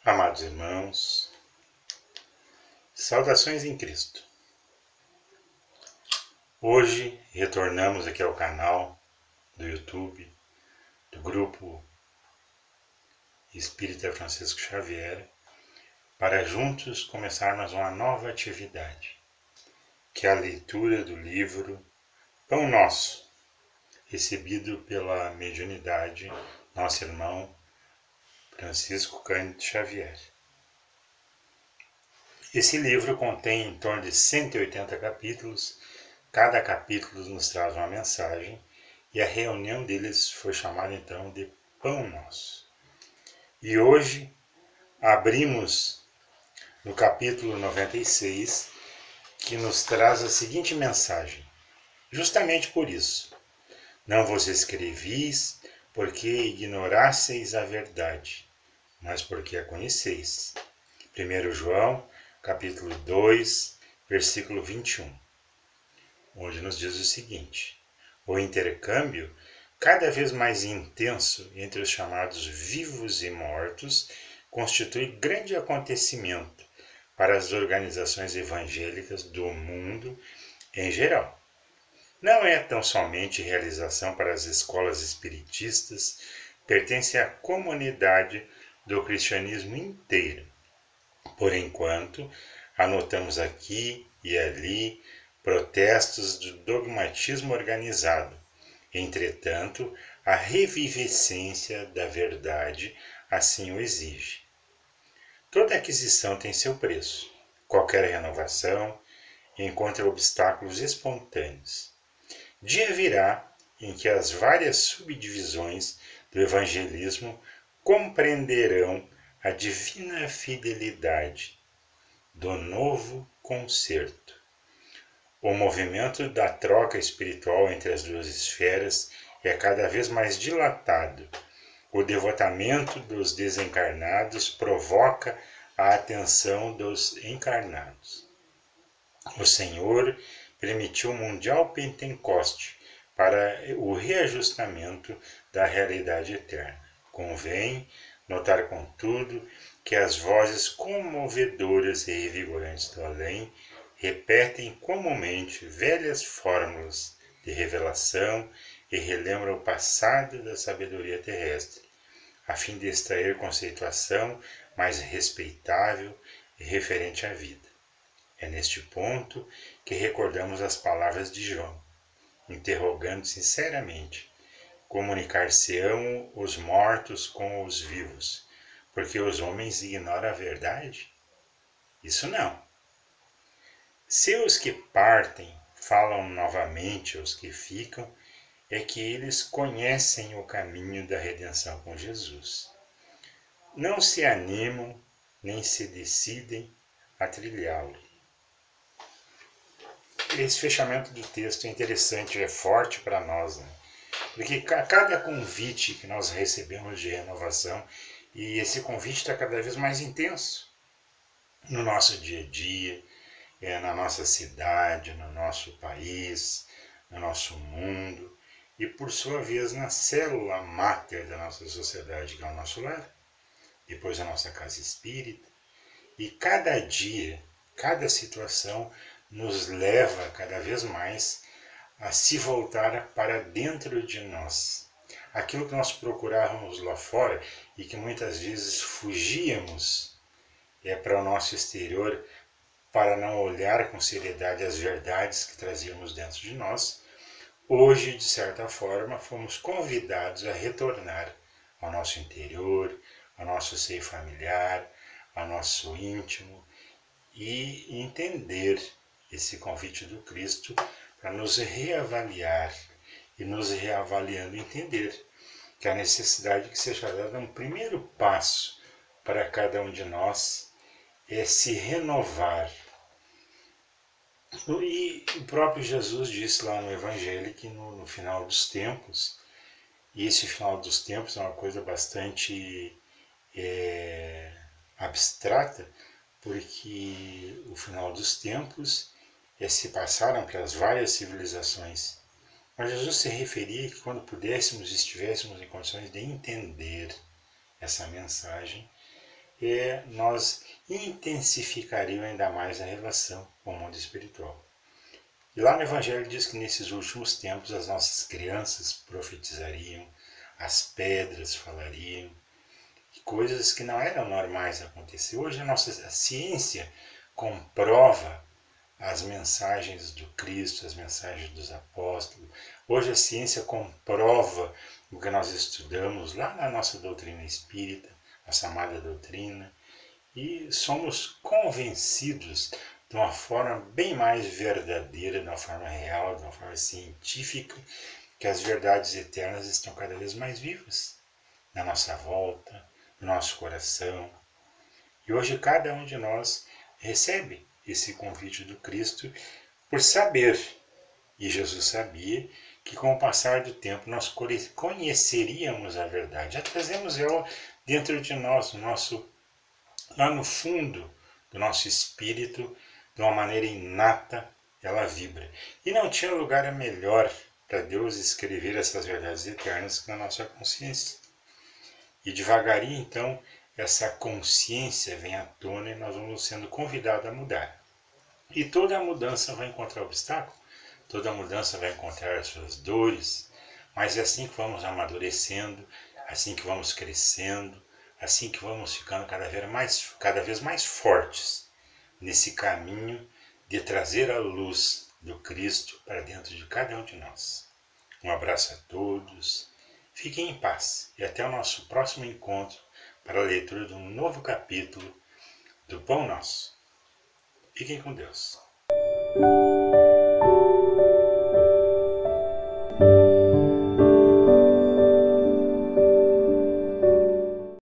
Amados irmãos, saudações em Cristo. Hoje retornamos aqui ao canal do YouTube do Grupo Espírita Francisco Xavier para juntos começarmos uma nova atividade, que é a leitura do livro Pão Nosso, recebido pela mediunidade nosso irmão Francisco Cândido Xavier. Esse livro contém em torno de 180 capítulos, cada capítulo nos traz uma mensagem, e a reunião deles foi chamada então de Pão Nosso. E hoje abrimos no capítulo 96, que nos traz a seguinte mensagem: justamente por isso, não vos escrevis porque ignorasseis a verdade, mas porque a conheceis. 1 João, capítulo 2, versículo 21, onde nos diz o seguinte: o intercâmbio cada vez mais intenso entre os chamados vivos e mortos constitui grande acontecimento para as organizações evangélicas do mundo em geral. Não é tão somente realização para as escolas espiritistas, pertence à comunidade do cristianismo inteiro. Por enquanto, anotamos aqui e ali protestos do dogmatismo organizado. Entretanto, a revivescência da verdade assim o exige. Toda aquisição tem seu preço. Qualquer renovação encontra obstáculos espontâneos. Dia virá em que as várias subdivisões do evangelismo compreenderão a divina fidelidade do novo concerto. O movimento da troca espiritual entre as duas esferas é cada vez mais dilatado. O devotamento dos desencarnados provoca a atenção dos encarnados. O Senhor permitiu o Mundial Pentecoste para o reajustamento da realidade eterna. Convém notar, contudo, que as vozes comovedoras e revigorantes do além repetem comumente velhas fórmulas de revelação e relembram o passado da sabedoria terrestre, a fim de extrair conceituação mais respeitável e referente à vida. É neste ponto que recordamos as palavras de João, interrogando sinceramente: comunicar-se-ão os mortos com os vivos, porque os homens ignoram a verdade? Isso não. Se os que partem falam novamente aos que ficam, é que eles conhecem o caminho da redenção com Jesus. Não se animam nem se decidem a trilhá-lo. Esse fechamento do texto é interessante, é forte para nós, né? Porque cada convite que nós recebemos de renovação, e esse convite está cada vez mais intenso no nosso dia a dia, na nossa cidade, no nosso país, no nosso mundo, e por sua vez na célula máter da nossa sociedade, que é o nosso lar, depois a nossa casa espírita. E cada dia, cada situação nos leva cada vez mais a se voltar para dentro de nós. Aquilo que nós procurávamos lá fora e que muitas vezes fugíamos para o nosso exterior, para não olhar com seriedade as verdades que trazíamos dentro de nós, hoje, de certa forma, fomos convidados a retornar ao nosso interior, ao nosso seio familiar, ao nosso íntimo, e entender esse convite do Cristo para nos reavaliar, e nos reavaliando entender que a necessidade que seja dado um primeiro passo para cada um de nós é se renovar. E o próprio Jesus disse lá no Evangelho que no final dos tempos E esse final dos tempos é uma coisa bastante abstrata, porque o final dos tempos se passaram pelas várias civilizações. Mas Jesus se referia que quando pudéssemos, estivéssemos em condições de entender essa mensagem, nós intensificaríamos ainda mais a relação com o mundo espiritual. E lá no Evangelho diz que nesses últimos tempos as nossas crianças profetizariam, as pedras falariam, coisas que não eram normais acontecer. Hoje a ciência comprova as mensagens do Cristo, as mensagens dos apóstolos. Hoje a ciência comprova o que nós estudamos lá na nossa doutrina espírita, nossa amada doutrina, e somos convencidos de uma forma bem mais verdadeira, de uma forma real, de uma forma científica, que as verdades eternas estão cada vez mais vivas na nossa volta, no nosso coração. E hoje cada um de nós recebe esse convite do Cristo por saber, e Jesus sabia, que com o passar do tempo nós conheceríamos a verdade. Já trazemos ela dentro de nós, lá no fundo do nosso espírito, de uma maneira inata, ela vibra. E não tinha lugar melhor para Deus escrever essas verdades eternas que na nossa consciência. E devagarinho, então, essa consciência vem à tona e nós vamos sendo convidados a mudar. E toda mudança vai encontrar obstáculo, toda mudança vai encontrar as suas dores, mas é assim que vamos amadurecendo, assim que vamos crescendo, assim que vamos ficando cada vez mais fortes nesse caminho de trazer a luz do Cristo para dentro de cada um de nós. Um abraço a todos, fiquem em paz e até o nosso próximo encontro para a leitura de um novo capítulo do Pão Nosso. Fiquem com Deus.